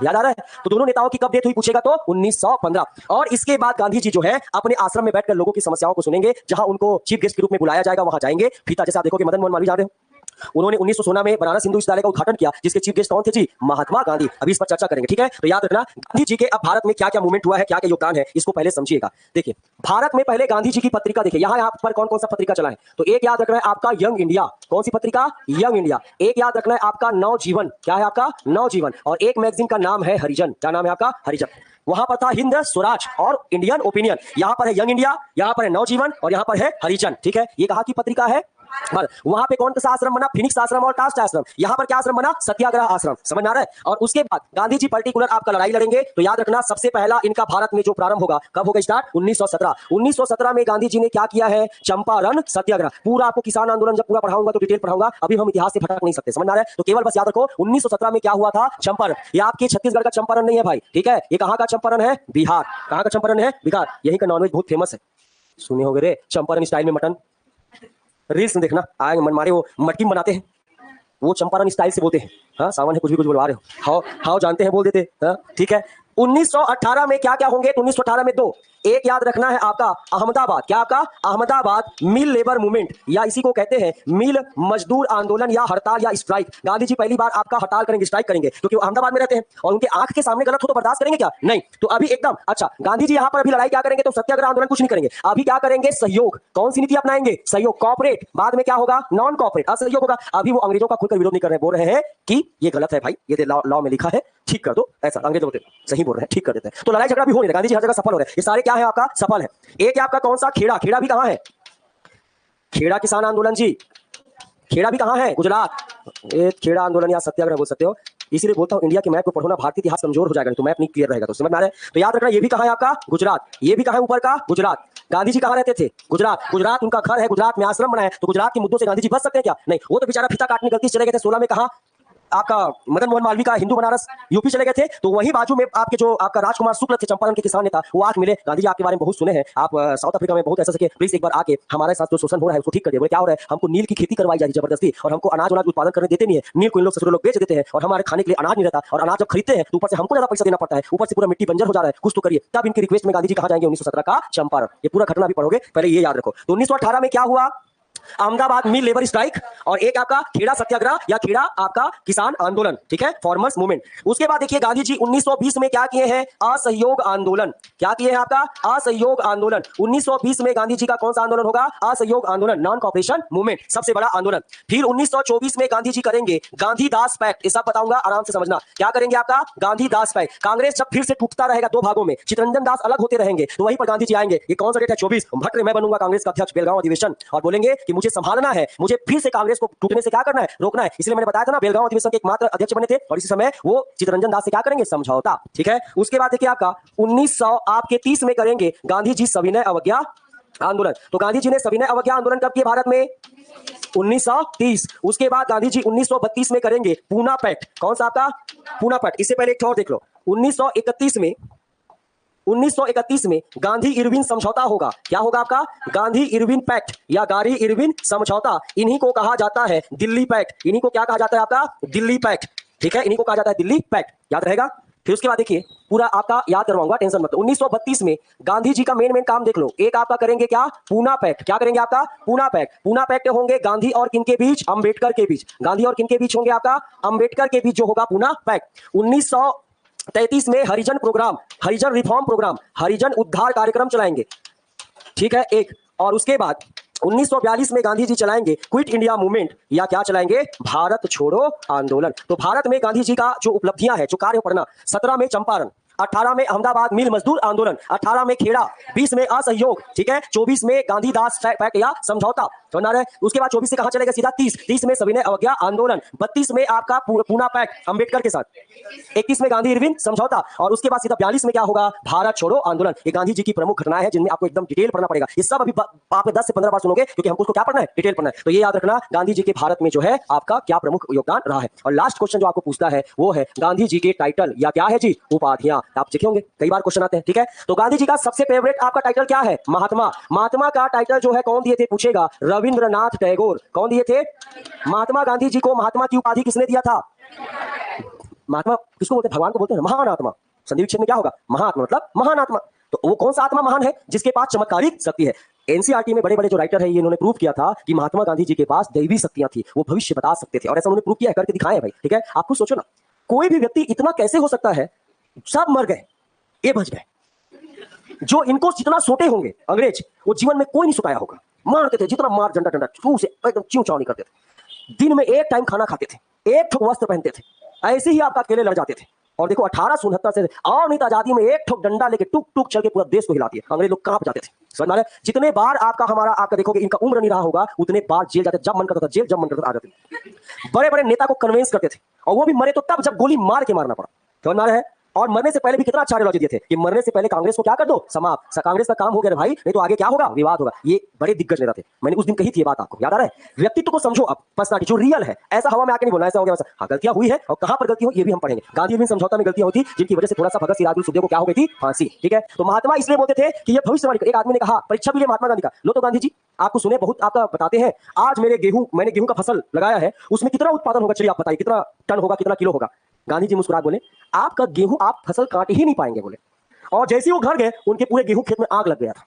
याद आ रहा है? तो दोनों नेताओं की कब डेथ हुई पूछेगा तो 1915। और इसके बाद गांधी जी जो है अपने आश्रम में बैठकर लोगों की समस्याओं को सुनेंगे, जहां उनको चीफ गेस्ट के रूप में बुलाया जाएगा, वहां जाएंगे। फीता जैसे आप देखोगे, मदन मोहन मालवीय जा रहे हो, उन्होंने 1916 में बनारस हिंदू विश्वविद्यालय का उद्घाटन किया, जिसके चीफ गेस्ट कौन थे जी? महात्मा गांधी। अभी इस पर चर्चा करेंगे। ठीक है? तो याद रखना, गांधी जी के अब भारत में क्या क्या मूवमेंट हुआ है, क्या क्या योगदान है, इसको पहले समझिएगा। देखिए, भारत में पहले गांधी जी की पत्रिका देखिए, यहां पर कौन कौन सा पत्रिका चला है। तो एक याद रखना है आपका यंग इंडिया। कौन सी पत्रिका? Young India. एक याद रखना है आपका नवजीवन। क्या है आपका? नवजीवन। और एक मैगजीन का नाम है हरिजन। क्या नाम है आपका? हरिजन। वहां पर था हिंद स्वराज और इंडियन ओपिनियन। यहां पर है यंग इंडिया, यहां पर है नवजीवन और यहां पर है हरिजन। ठीक है? ये कहां की पत्रिका है? वहां पे कौन सा आश्रम बना? फिनिक्स आश्रम और कास्ट आश्रम। यहां पर क्या आश्रम बना? सत्याग्रह आश्रम। समझ में आ रहा है? और उसके बाद गांधी जी पर्टिकुलर आपका लड़ाई लड़ेंगे, तो याद रखना सबसे पहला इनका भारत में जो प्रारंभ होगा, कब होगा स्टार्ट? 1917। 1917 में गांधी जी ने क्या किया है? चंपारण सत्याग्रह। पूरा आपको किसान आंदोलन जब पूरा पढ़ाऊंगा तो डिटेल पढ़ाऊंगा, अभी हम इतिहास से भटक नहीं सकते। समझ में आ रहा है? तो केवल बस याद रखो 1917 में क्या हुआ था? चंपारण। ये आपके छत्तीसगढ़ का चंपारण नहीं है भाई, ठीक है? ये कहां का चंपारण है? बिहार। कहां का चंपारण है? बिहार। यही का नॉनवेज बहुत फेमस है, सुने होगे रे, चंपारण स्टाइल में मटन। रील्स में देखना आएंगे, मन मारे वो मटकी बनाते हैं, वो चंपारण स्टाइल से बोलते हैं। हाँ सामान है, कुछ भी कुछ बोलवा रहे हो, हाउ हाउ जानते हैं बोल देते हैं। हाँ ठीक है। 1918 में क्या क्या होंगे? तो 1918 में दो, एक याद रखना है आपका अहमदाबाद। क्या आपका? अहमदाबाद मिल लेबर मूवमेंट, या इसी को कहते हैं मिल मजदूर आंदोलन या हड़ताल या स्ट्राइक। गांधी जी पहली बार आपका हड़ताल करेंगे, स्ट्राइक करेंगे, क्योंकि वो अहमदाबाद में रहते हैं और उनके आंख के सामने गलत हो तो बर्दाश्त करेंगे क्या? नहीं। तो अभी एकदम अच्छा, गांधी जी यहां पर अभी लड़ाई क्या करेंगे? तो सत्याग्रह आंदोलन कुछ नहीं करेंगे, अभी क्या करेंगे? सहयोग। कौन सी नीति अपनाएंगे? सहयोग, कॉपरेट। बाद में क्या होगा? नॉन कॉपरेट, असहयोग होगा। अभी वो अंग्रेजों का खुलकर विरोध नहीं कर रहे हैं, बोल रहे हैं कि ये गलत है भाई, ये लॉ में लिखा है, ठीक कर दो। ऐसा अंग्रेज बोलते सही बोल रहे हैं, ठीक कर देते हैं। तो लड़ाई झगड़ा भी हो नहीं रहा, गांधी जी हर जगह सफल हो रहे हैं। ये सारे क्या है आपका? सफल है। एक आपका कौन सा? खेड़ा। खेड़ा भी कहां है? खेड़ा किसान आंदोलन जी, खेड़ा भी कहां है? गुजरात। एक खेड़ा आंदोलन या सत्याग्रह बोल सकते हो, इसीलिए बोलता हूं इंडिया के मैप को पढ़ो ना, भारतीय इतिहास कमजोर हो जाएगा, तो मैप नहीं क्लियर रहेगा। तो समझ में आ रहा है? तो याद रखना ये भी कहां है आपका? गुजरात। ये भी कहां है ऊपर का? गुजरात। गांधी जी कहां रहते थे? गुजरात। गुजरात उनका घर है, गुजरात में आश्रम बनाया है, तो गुजरात के मुद्दों से गांधी जी बच सकते हैं क्या? नहीं। वो तो बेचारा फीता काटने गलती से चले गए थे 16 में, कहा आपका मदन मोहन मालवीय का हिंदू बनारस यूपी चले गए थे, तो वहीं बाजू में आपके जो आपका राजकुमार शुक्ल थे, चंपारण के किसान नेता, वो आके मिले। गांधी जी आपके बारे में बहुत सुने हैं, आप साउथ अफ्रीका में बहुत ऐसा सके, प्लीज एक बार आके हमारे साथ जो शोषण हो रहा है उसको ठीक कर दिए। बोले क्या हो रहा है? हमको नील की खेती करवाई जा रही है जबरदस्ती, और हमको अनाज उत्पादन करने देते नहीं है, नील को इन लोग ससुर लोग बेच देते हैं, और हमारे खाने के लिए अनाज नहीं रहता, और अनाज जब खरीदते हैं तो ऊपर से हमको ज्यादा पैसा देना पड़ता है, ऊपर से पूरा मिट्टी बंजर हो जा रहा है, कुछ तो करिए। तब इनकी रिक्वेस्ट में गांधी जी कहा जाएंगे 1917 का चंपारण। ये पूरा घटना भी पढ़ोगे, पहले ये याद रखो। तो 1918 में क्या हुआ? अहमदाबाद मिल लेबर स्ट्राइक, और एक आपका खेड़ा सत्याग्रह या खेड़ा आपका किसान आंदोलन, ठीक है, फार्मर्स मूवमेंट। उसके बाद देखिए गांधी जी 1920 में क्या किए हैं? असहयोग आंदोलन। क्या किए हैं आपका? असहयोग आंदोलन। 1920 में गांधी जी का कौन सा आंदोलन होगा? असहयोग आंदोलन, नॉन कॉपरेशन मूवमेंट, सबसे बड़ा आंदोलन। फिर 1924 में गांधी जी करेंगे गांधीदास पैक्ट। ये सब बताऊंगा, आराम से समझना। क्या करेंगे आपका? गांधीदास पैक्ट। कांग्रेस जब फिर से टूटता रहेगा दो भागों में, चित्तरंजन दास अलग होते रहेंगे, तो वहीं पर गांधी जी आएंगे। ये कौन सा डेट है? 24 भट्ट, मैं बनूंगा कांग्रेस का अध्यक्ष, बेलगांव अधिवेशन, और बोलेंगे कि मुझे संभालना है, मुझे फिर से कांग्रेस को टूटने से क्या करना है? रोकना है। इसलिए मैंने बताया था ना, बेलगांव अधिवेशन के एकमात्र अध्यक्ष बने थे, और इसी समय वो चित्तरंजन दास से क्या करेंगे? समझौता, ठीक है। उसके बाद देखिए आपका 1930 में करेंगे गांधी जी सविनय अवज्ञा आंदोलन। तो गांधी जी ने सविनय अवज्ञा आंदोलन कब किया भारत में? 1930। उसके बाद गांधी जी 1932 में करेंगे पूना पैक्ट। कौन सा आपका? पूना पैक्ट। इससे पहले एक और देख लो, 1931 में गांधी इरविन समझौता होगा। क्या होगा आपका? गांधी इरविन पैक्ट या गारी इरविन समझौता। इन्हीं को कहा जाता है दिल्ली पैक्ट। इन्हीं को क्या कहा जाता है आपका? दिल्ली पैक्ट, ठीक है, इन्हीं को कहा जाता है दिल्ली पैक्ट, याद रहेगा। फिर उसके बाद देखिए पूरा आपका याद करवाऊंगा, टेंशन मत। 1932 में गांधी जी का मेन काम देख लो, एक आपका करेंगे क्या? पूना पैक्ट। क्या करेंगे आपका? पूना पैक्ट। पूना पैक्ट होंगे गांधी और किनके बीच? अंबेडकर के बीच। गांधी और किनके बीच होंगे आपका? अंबेडकर के बीच जो होगा पूना पैक्ट। 1933 में हरिजन प्रोग्राम, हरिजन रिफॉर्म प्रोग्राम, हरिजन उद्धार कार्यक्रम चलाएंगे, ठीक है, एक। और उसके बाद 1942 में गांधी जी चलाएंगे क्विट इंडिया मूवमेंट, या क्या चलाएंगे? भारत छोड़ो आंदोलन। तो भारत में गांधी जी का जो उपलब्धियां है, जो कार्य पढ़ना, 17 में चंपारण, 18 में अहमदाबाद मिल मजदूर आंदोलन, 18 में खेड़ा, 20 में असहयोग, ठीक है, 24 में गांधीदास पैक्ट या समझौता, समझना रहे। उसके बाद 24 से कहां चलेगा? सीधा 30 में सविनय अवज्ञा आंदोलन, 32 में आपका पूना पैक्ट अंबेडकर के साथ, 31 में गांधी इरविन समझौता, और उसके बाद सीधा 42 में क्या होगा? भारत छोड़ो आंदोलन। ये गांधी जी की प्रमुख घटनाएं हैं जिनमें आपको एकदम डिटेल पढ़ना पड़ेगा। ये सब अभी आप 10 से 15 बार सुनोगे, क्योंकि हमको उसको क्या पढ़ना है? डिटेल पढ़ना है। तो ये याद रखना गांधी जी के भारत में जो है आपका क्या प्रमुख योगदान रहा है। और लास्ट क्वेश्चन जो आपको पूछता है वो है गांधी जी के टाइटल या क्या है जी? उपाधियां। आप देखे होंगे कई बार क्वेश्चन आते हैं, ठीक है। तो गांधी जी का सबसे फेवरेट आपका टाइटल क्या है? महात्मा। महात्मा का टाइटल जो है कौन दिए थे? पूछेगा रविंद्रनाथ टैगोर। कौन दिए थे? महात्मा गांधी जी को महात्मा की उपाधि किसने दिया था? महात्मा किसको बोलते हैं? भगवान को बोलते हैं महान आत्मा। संधि विच्छेद में क्या होगा? महात्मा मतलब महान आत्मा। तो वो कौन सा आत्मा महान है? जिसके पास चमत्कारिक शक्ति है। एनसीईआरटी में बड़े बड़े जो राइटर है ये इन्होंने प्रूव किया था कि महात्मा गांधी जी के पास दैवी शक्तियां थी, वो भविष्य बता सकते थे, और ऐसा उन्होंने प्रूव किया है, करके दिखाया है भाई, ठीक है। आप खुद सोचो ना, कोई भी व्यक्ति इतना कैसे हो सकता है? सब मर गए, ये बच गए। जो इनको जितना सोते होंगे अंग्रेज, वो जीवन में कोई नहीं सुताया होगा। मारते थे जितना मार, डंडा डंडा छू से एकदम च्यू चाव नहीं करते थे। दिन में एक टाइम खाना खाते थे, एक ठोक वस्त्र पहनते थे, ऐसे ही आपका अकेले लड़ जाते थे। और देखो 1869 से और नहीं तो आजादी में एक ठोक डंडा लेके टुक टुक चल के पूरा देश को हिलाती है, अंग्रेज लोग कांप जाते थे। समझ में आ रहा है? जितने बार आपका देखोगे इनका उम्र नहीं रहा होगा, उतने बार जेल जाते, जब मन करता था जेल, जब मन करता था आ जाते। बड़े बड़े नेता को कन्विंस करते थे, और वो भी मरे तो तब जब गोली मार के मारना पड़ा। समझ में आ रहा है? और मरने से पहले भी कितना अच्छा आइडियोलॉजी दिए थे कि मरने से पहले कांग्रेस को क्या कर दो, समाप्त। कांग्रेस का काम हो गया भाई, नहीं तो आगे क्या होगा, विवाद होगा। ये बड़े दिग्गज नेता थे, मैंने उस दिन कही थी ये बात, आपको याद आ रहा है? व्यक्तित्व को समझो अब, पर्सनालिटी जो रियल है, ऐसा हवा में आके नहीं बोलना ऐसा हो गया वैसा। हाँ, गलतियां हुई है और कहां पर गलती हो ये भी हम पढ़ेंगे। गांधी अरविंद समझौता में गलतियां हुई थी, जिनकी वजह से थोड़ा सा भगत सिंह राजगुरु सुखदेव को क्या हो गई थी, फांसी। ठीक है, तो महात्मा इसलिए बोलते थे कि ये भविष्यवाणी। एक आदमी ने कहा परीक्षा भी ले महात्मा गांधी का, लो तो गांधी जी आपको सुने बहुत आपका बताते हैं, आज मैंने गेहूं का फसल लगाया है, उसमें कितना उत्पादन होगा, चलिए आप बताइए कितना टन होगा, कितना किलो होगा। गांधी जी मुस्कुरा बोले, आपका गेहूं आप फसल काट ही नहीं पाएंगे बोले। और जैसे ही वो घर गए, उनके पूरे गेहूं खेत में आग लग गया था।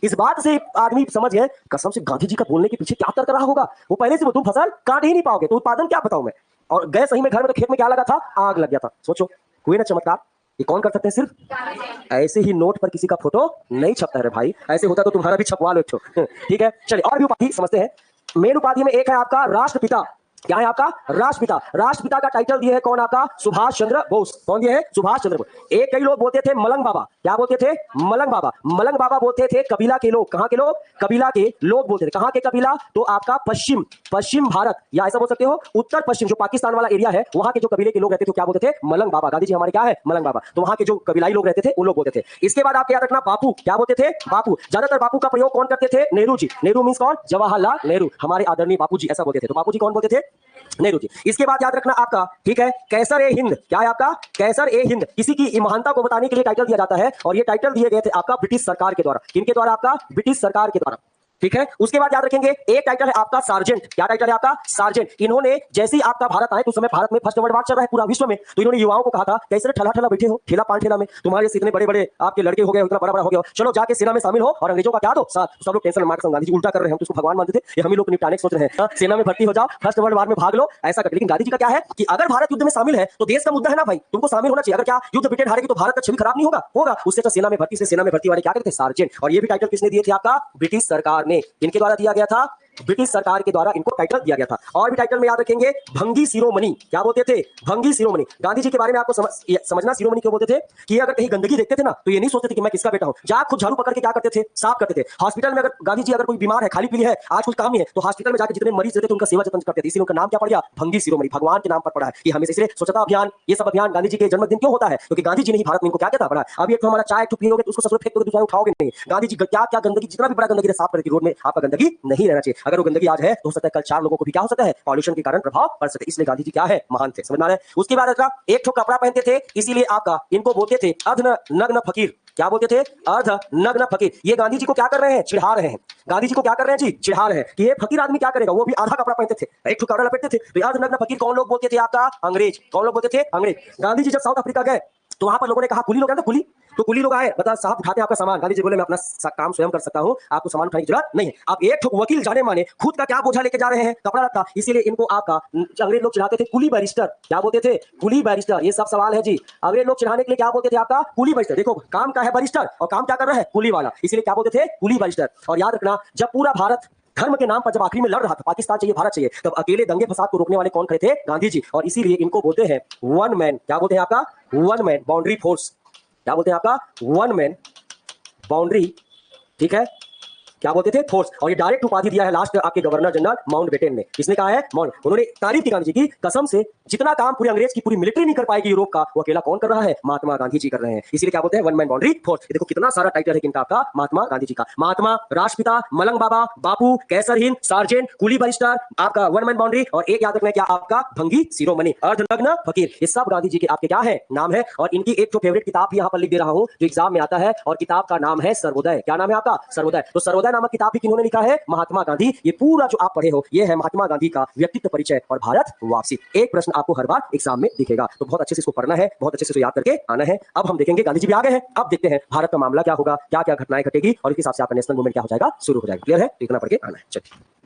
इस बात से आदमी समझ गए, कसम से गांधी जी का बोलने के पीछे क्या तर्क रहा होगा। वो पहले से तुम फसल काट ही नहीं पाओगे तो उत्पादन क्या बताऊं मैं। और गए सही में घर में, तो खेत में क्या लगा था, आग लग गया था। सोचो, हुए ना चमत्कार। ये कौन कर सकते हैं? सिर्फ ऐसे ही नोट पर किसी का फोटो नहीं छपता है भाई, ऐसे होता तो तुम्हारा भी छपवा लो। ठीक है, चलिए और भी उपाधि समझते हैं। मेन उपाधि में एक है आपका राष्ट्रपिता। क्या है आपका? राष्ट्रपिता। राष्ट्रपिता का टाइटल दिए है कौन? आपका सुभाष चंद्र बोस। कौन दिए है? सुभाष चंद्र बोस। एक कई लोग बोलते थे मलंग बाबा। क्या बोलते थे? मलंग बाबा। मलंग बाबा बोलते थे कबीला के लोग। कहां के लोग? कबीला के लोग बोलते थे। कहां के कबीला? तो आपका पश्चिम भारत, या ऐसा बोल सकते हो उत्तर पश्चिम, जो पाकिस्तान वाला एरिया है, वहां के जो कबीले के लोग रहते थे क्या बोलते थे? मलंग बाबा। गांधी जी हमारे क्या है? मलंग बाबा। तो वहां के जो कबीलाई लोग रहते थे उन लोग बोलते थे। इसके बाद आप याद रखना बापू। क्या बोलते थे? बापू। ज्यादातर बापू का प्रयोग कौन करते थे? नेहरू जी। नेहरू मींस कौन? जवाहरलाल नेहरू, हमारे आदरणीय बापू जी, ऐसा बोलते थे। तो बापू जी कौन बोलते थे? नेहरू जी। इसके बाद याद रखना आपका, ठीक है, कैसर ए हिंद। क्या है आपका? कैसर ए हिंद। किसी की महानता को बताने के लिए टाइटल दिया जाता है, और ये टाइटल दिए गए थे आपका ब्रिटिश सरकार के द्वारा। किनके द्वारा? आपका ब्रिटिश सरकार के द्वारा। ठीक है, उसके बाद याद रखेंगे एक टाइटल है आपका सार्जेंट। क्या टाइटल है आपका? सार्जेंट। इन्होंने जैसे ही आपका भारत आए, तो उस समय भारत में फर्स्ट वर्ल्ड वॉर चल रहा है पूरा विश्व में, तो इन्होंने युवाओं को कहा था कैसे ठला ठला बैठे हो, ठेला पान ठेला में, तुम्हारे से इतने बड़े बड़े आपके लड़के हो गए, इतना बड़ा बड़ा हो गया, चलो जाके सेना में शामिल हो और अंग्रेजों का क्या दो साथ। सब लोग टेंशन मार, गांधी जी उल्टा कर रहे हैं, हम तो उसको भगवान मानते थे, ये हम ही लोग निपटाने सोच रहे हैं, सेना में भर्ती हो जाओ, फर्स्ट वर्ल्ड वॉर में भाग लो, ऐसा कर। लेकिन गांधी जी का क्या है कि अगर भारत युद्ध में शामिल है तो देश का मुद्दा है ना भाई, तुमको शामिल होना चाहिए। अगर क्या युद्ध ब्रिटेन हारेगी तो भारत का छवि खराब नहीं होगा उससे तो सेना में भर्ती से, सेना में भर्ती वाले क्या करते? सार्जेंट। और ये भी टाइटल किसने दिए थे? आपका ब्रिटिश सरकार ने। इनके द्वारा दिया गया था, ब्रिटिश सरकार के द्वारा इनको टाइटल दिया गया था। और भी टाइटल में याद रखेंगे भंगी शिरोमणि। क्या बोलते थे? भंगी शिरोमणि। गांधी जी के बारे में आपको समझना शिरोमणि क्यों बोलते थे कि अगर कहीं गंदगी देखते थे ना, तो ये नहीं सोचते थे कि मैं किसका बेटा हूं, जा खुद झाड़ू पकड़ के क्या करते थे? साफ करते थे। हॉस्पिटल में अगर गांधी जी अगर कोई बीमार है, खाली पीली है, आज कुछ काम नहीं है, तो हॉस्पिटल में जाकर जितने मरीज रहते थे उनका सेवा जतन करते थे। इसीलिए उनका नाम क्या पड़ गया? भंगी शिरोमणि। भगवान के नाम पर पड़ा है कि हमें। इसलिए स्वच्छता अभियान, ये सब अभियान गांधी जी के जन्मदिन क्यों होता है? क्योंकि गांधी जी ने ही भारत में इनको क्या कहता बड़ा। अभी एक तो हमारा चाय पियोगे तो उसको सब फेंक दोगे, दूसरा उठाओगे नहीं। गांधी जी क्या क्या गंदगी, जितना भी बड़ा गंदगी साफ करके रोड में, आपका गंदगी नहीं रहना चाहिए। अगर वो गंदगी आज है तो हो सकता है कल 4 लोगों को भी क्या हो सकता है? पॉल्यूशन के कारण प्रभाव पड़ सकता है। इसलिए गांधी जी क्या है? महान थे। समझ में आ रहा है? उसके बाद एक ठो कपड़ा पहनते थे, इसीलिए आपका इनको बोलते थे अर्ध नग्न फकीर। क्या बोलते थे? अर्ध नग्न फकीर। ये गांधी जी को क्या कर रहे हैं? चिढ़ा रहे हैं। गांधी जी को क्या कर रहे हैं जी? चिढ़ा रहे हैं कि ये फकीर आदमी क्या करेगा, वो भी आधा कपड़ा पहनते थे, एक ठो कपड़ा लपेटते थे। तो अर्ध नग्न फकीर कौन लोग बोलते थे? आपका अंग्रेज। कौन लोग बोलते थे? अंग्रेज। गांधी जी जब साउथ अफ्रीका गए तो वहां पर लोगों ने कहा, कुली लोग हैं ना, कुली, तो कुली लोग आए, बता साहब उठाते हैं आपका सामान। गांधी जी बोले मैं अपना काम स्वयं कर सकता हूं, आपको सामान उठाने की जरूरत नहीं है। आप एक ठोक वकील जाने माने खुद का क्या बोझा लेके जा रहे हैं? कपड़ा लत्ता। इसीलिए इनको आपका अंग्रेज लोग चिढ़ाते थे कुली बैरिस्टर। क्या बोलते थे? कुली बैरिस्टर। ये सब सवाल है जी। अंग्रेज लोग चिढ़ाने के लिए क्या बोलते थे? आपका कुली बैरिस्टर। देखो काम का है बैरिस्टर और काम क्या कर रहा है? कुली वाला, इसलिए क्या बोलते थे? कुली बैरिस्टर। और याद रखना, जब पूरा भारत धर्म के नाम पर जब आखिरी में लड़ रहा था, पाकिस्तान चाहिए भारत चाहिए, तब अकेले दंगे फसाद को रोकने वाले कौन खड़े थे? गांधी जी। और इसीलिए इनको बोलते हैं वन मैन। क्या बोलते हैं? आपका वन मैन बाउंड्री फोर्स। क्या बोलते हैं? आपका वन मैन बाउंड्री, ठीक है, क्या बोलते थे? फोर्स। और ये डायरेक्ट उपाधि दिया है लास्ट आपके गवर्नर जनरल माउंटबेटन ने। किसने कहा है? माउंट। उन्होंने तारीफ की गांधी जी की, कसम से जितना काम पूरे अंग्रेज की पूरी मिलिट्री नहीं कर पाएगी यूरोप का, वो अकेला कौन कर रहा है? महात्मा गांधी जी कर रहे हैं। इसीलिए क्या बोलते हैं? One man boundary force. देखो कितना सारा टाइटल है किनका? आपका महात्मा गांधी जी का। महात्मा, राष्ट्रपिता, मलंग बाबा, बापू, कैसर हिंद, सार्जेंट, कुली बैरिस्टर, आपका वन मैन बाउंड्री, और एक याद रखना क्या? आपका भंगी शिरोमणि, अर्धनग्न फकीर। ये सब गांधी जी के आपके क्या है? नाम है। और इनकी एक तो फेवरेट किताब भी यहाँ पर लिख दे रहा हूँ जो एग्जाम में आता है, और किताब का नाम है सर्वोदय। क्या नाम है आपका? सर्वोदय। तो सर्वोदय नामक किताब भी किन्होंने लिखा है? महात्मा गांधी। ये पूरा जो आप पढ़े हो ये है महात्मा गांधी का व्यक्तित्व परिचय और भारत वापसी। एक प्रश्न आपको हर बार एग्जाम में दिखेगा, तो बहुत अच्छे से इसको पढ़ना है, बहुत अच्छे से याद करके आना है। अब हम देखेंगे, गांधी जी भी आ गए हैं, अब देखते हैं भारत का मामला क्या होगा, क्या क्या घटनाएं घटेगी और इस हिसाब से आपका नेशनल मूवमेंट क्या हो जाएगा, शुरू हो जाएगा। क्लियर है? तो इतना पढ़ के आना है। चलिए।